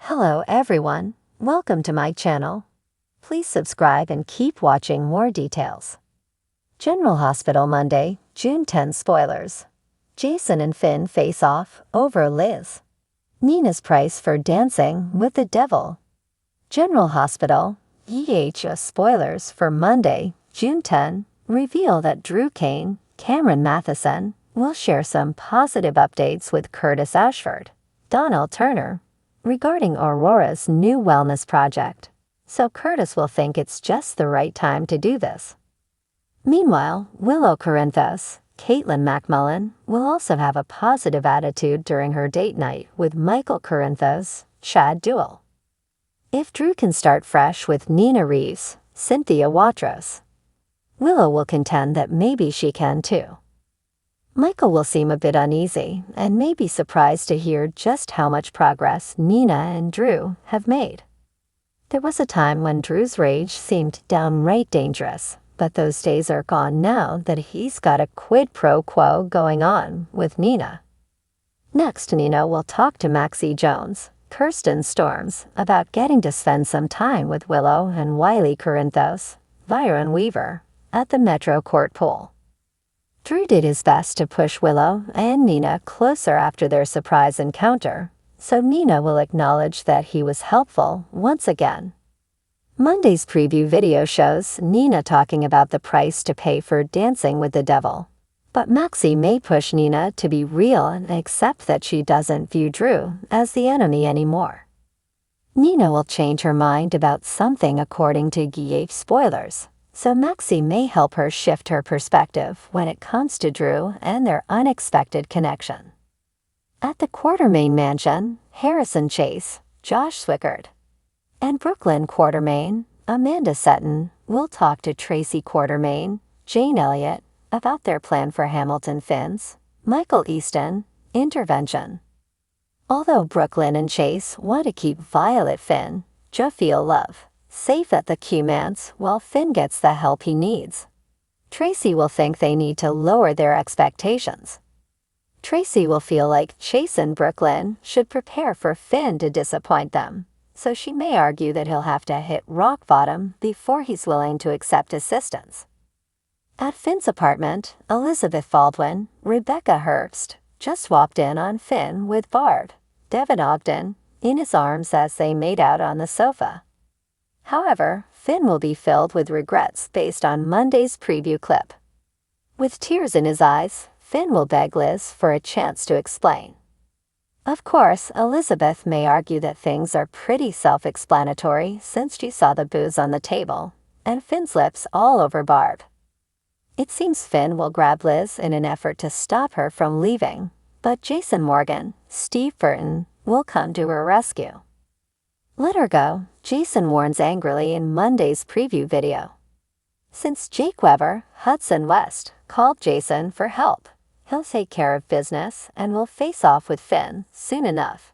Hello everyone, welcome to my channel. Please subscribe and keep watching more details. General Hospital Monday, June 10 spoilers. Jason and Finn face off over Liz. Nina's price for dancing with the devil. General Hospital, EHS spoilers for Monday, June 10, reveal that Drew Kane, Cameron Matheson, will share some positive updates with Curtis Ashford, Donnell Turner, regarding Aurora's new wellness project, so Curtis will think it's just the right time to do this. Meanwhile, Willow Corinthos, Caitlin McMullen, will also have a positive attitude during her date night with Michael Corinthos, Chad Duell. If Drew can start fresh with Nina Reeves, Cynthia Watros, Willow will contend that maybe she can too. Michael will seem a bit uneasy and may be surprised to hear just how much progress Nina and Drew have made. There was a time when Drew's rage seemed downright dangerous, but those days are gone now that he's got a quid pro quo going on with Nina. Next, Nina will talk to Maxie Jones, Kirsten Storms, about getting to spend some time with Willow and Wiley Corinthos, Byron Weaver, at the Metro Court pool. Drew did his best to push Willow and Nina closer after their surprise encounter, so Nina will acknowledge that he was helpful once again. Monday's preview video shows Nina talking about the price to pay for dancing with the devil, but Maxie may push Nina to be real and accept that she doesn't view Drew as the enemy anymore. Nina will change her mind about something according to GH spoilers, so Maxie may help her shift her perspective when it comes to Drew and their unexpected connection. At the Quartermaine mansion, Harrison Chase, Josh Swickard, and Brooklyn Quartermaine, Amanda Setton, will talk to Tracy Quartermaine, Jane Elliott, about their plan for Hamilton Finn's, Michael Easton, intervention. Although Brooklyn and Chase want to keep Violet Finn, Jafeel Love, safe at the Q-Mance while Finn gets the help he needs, Tracy will think they need to lower their expectations. Tracy will feel like Chase and Brooklyn should prepare for Finn to disappoint them, so she may argue that he'll have to hit rock bottom before he's willing to accept assistance. At Finn's apartment, Elizabeth Baldwin, Rebecca Herbst, just swapped in on Finn with Barb, Devin Ogden, in his arms as they made out on the sofa. However, Finn will be filled with regrets based on Monday's preview clip. With tears in his eyes, Finn will beg Liz for a chance to explain. Of course, Elizabeth may argue that things are pretty self-explanatory since she saw the booze on the table, and Finn's lips all over Barb. It seems Finn will grab Liz in an effort to stop her from leaving, but Jason Morgan, Steve Burton, will come to her rescue. Let her go, Jason warns angrily in Monday's preview video. Since Jake Weber, Hudson West, called Jason for help, he'll take care of business and will face off with Finn soon enough.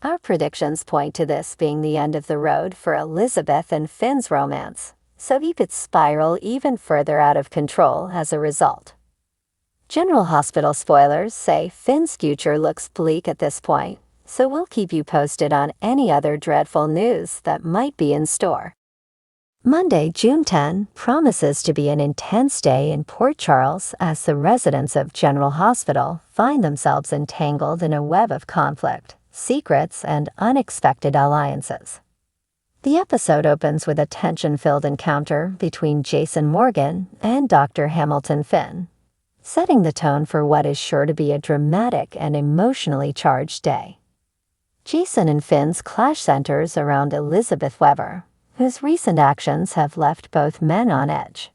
Our predictions point to this being the end of the road for Elizabeth and Finn's romance, so he could spiral even further out of control as a result. General Hospital spoilers say Finn's future looks bleak at this point, so we'll keep you posted on any other dreadful news that might be in store. Monday, June 10, promises to be an intense day in Port Charles as the residents of General Hospital find themselves entangled in a web of conflict, secrets, and unexpected alliances. The episode opens with a tension-filled encounter between Jason Morgan and Dr. Hamilton Finn, setting the tone for what is sure to be a dramatic and emotionally charged day. Jason and Finn's clash centers around Elizabeth Weber, whose recent actions have left both men on edge.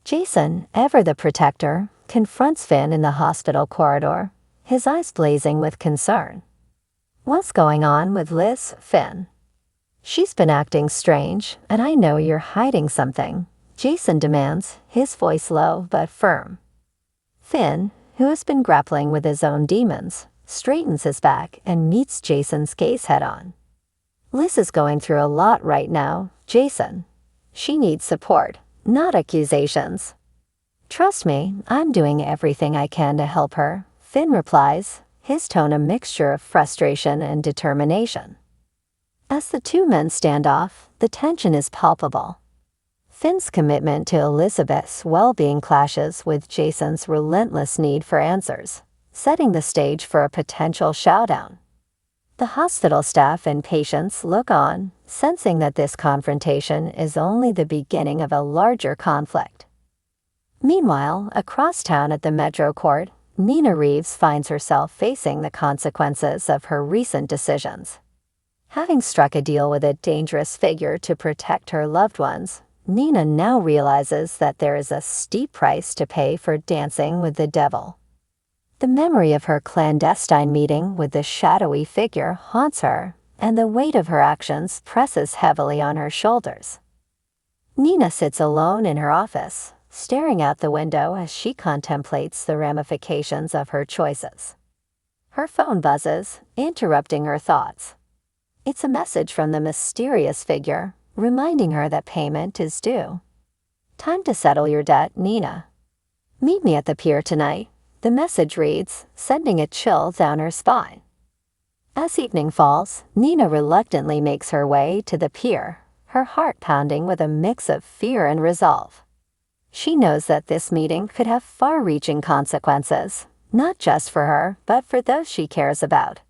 Jason, ever the protector, confronts Finn in the hospital corridor, his eyes blazing with concern. What's going on with Liz, Finn? She's been acting strange, and I know you're hiding something, Jason demands, his voice low but firm. Finn, who has been grappling with his own demons, straightens his back and meets Jason's gaze head-on. Liz is going through a lot right now, Jason. She needs support, not accusations. Trust me, I'm doing everything I can to help her, Finn replies, his tone a mixture of frustration and determination. As the two men stand off, the tension is palpable. Finn's commitment to Elizabeth's well-being clashes with Jason's relentless need for answers, setting the stage for a potential showdown. The hospital staff and patients look on, sensing that this confrontation is only the beginning of a larger conflict. Meanwhile, across town at the Metro Court, Nina Reeves finds herself facing the consequences of her recent decisions. Having struck a deal with a dangerous figure to protect her loved ones, Nina now realizes that there is a steep price to pay for dancing with the devil. The memory of her clandestine meeting with the shadowy figure haunts her, and the weight of her actions presses heavily on her shoulders. Nina sits alone in her office, staring out the window as she contemplates the ramifications of her choices. Her phone buzzes, interrupting her thoughts. It's a message from the mysterious figure, reminding her that payment is due. "Time to settle your debt, Nina. Meet me at the pier tonight," the message reads, sending a chill down her spine. As evening falls, Nina reluctantly makes her way to the pier, her heart pounding with a mix of fear and resolve. She knows that this meeting could have far-reaching consequences, not just for her, but for those she cares about.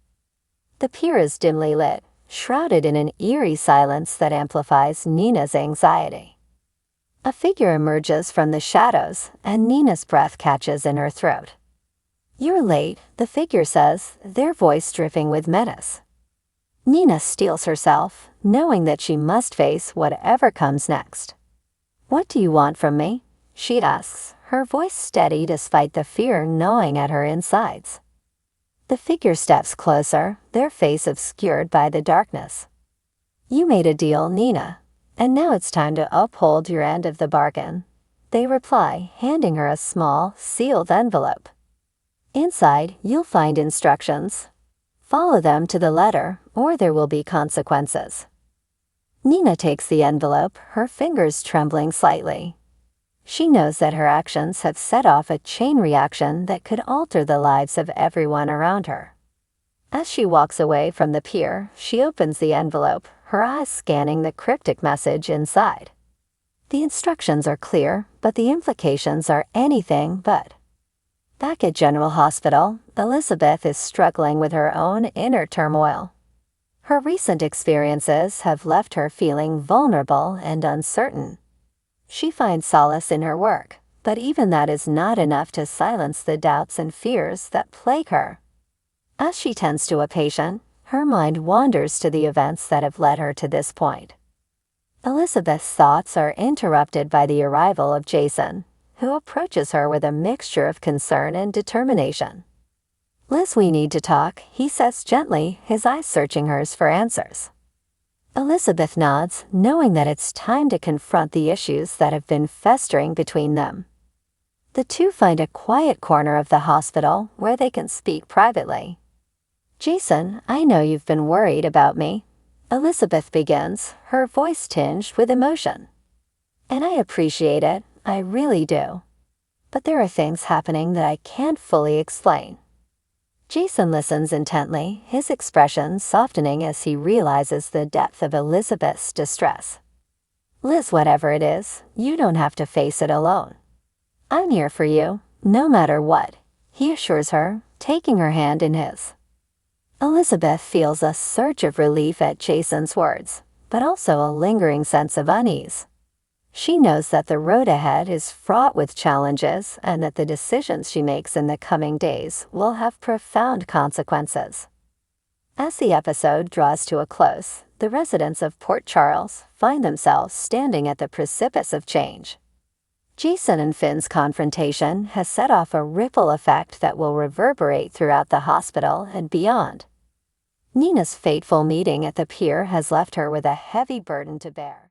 The pier is dimly lit, shrouded in an eerie silence that amplifies Nina's anxiety. A figure emerges from the shadows, and Nina's breath catches in her throat. "You're late," the figure says, their voice dripping with menace. Nina steels herself, knowing that she must face whatever comes next. "What do you want from me?" she asks, her voice steady despite the fear gnawing at her insides. The figure steps closer, their face obscured by the darkness. "You made a deal, Nina, and now it's time to uphold your end of the bargain," they reply, handing her a small, sealed envelope. Inside, you'll find instructions. Follow them to the letter, or there will be consequences. Nina takes the envelope, her fingers trembling slightly. She knows that her actions have set off a chain reaction that could alter the lives of everyone around her. As she walks away from the pier, she opens the envelope, her eyes scanning the cryptic message inside. The instructions are clear, but the implications are anything but. Back at General Hospital, Elizabeth is struggling with her own inner turmoil. Her recent experiences have left her feeling vulnerable and uncertain. She finds solace in her work, but even that is not enough to silence the doubts and fears that plague her. As she tends to a patient, her mind wanders to the events that have led her to this point. Elizabeth's thoughts are interrupted by the arrival of Jason, who approaches her with a mixture of concern and determination. "Liz, we need to talk," he says gently, his eyes searching hers for answers. Elizabeth nods, knowing that it's time to confront the issues that have been festering between them. The two find a quiet corner of the hospital where they can speak privately. "Jason, I know you've been worried about me," Elizabeth begins, her voice tinged with emotion. "And I appreciate it, I really do. But there are things happening that I can't fully explain." Jason listens intently, his expression softening as he realizes the depth of Elizabeth's distress. "Liz, whatever it is, you don't have to face it alone. I'm here for you, no matter what," he assures her, taking her hand in his. Elizabeth feels a surge of relief at Jason's words, but also a lingering sense of unease. She knows that the road ahead is fraught with challenges and that the decisions she makes in the coming days will have profound consequences. As the episode draws to a close, the residents of Port Charles find themselves standing at the precipice of change. Jason and Finn's confrontation has set off a ripple effect that will reverberate throughout the hospital and beyond. Nina's fateful meeting at the pier has left her with a heavy burden to bear.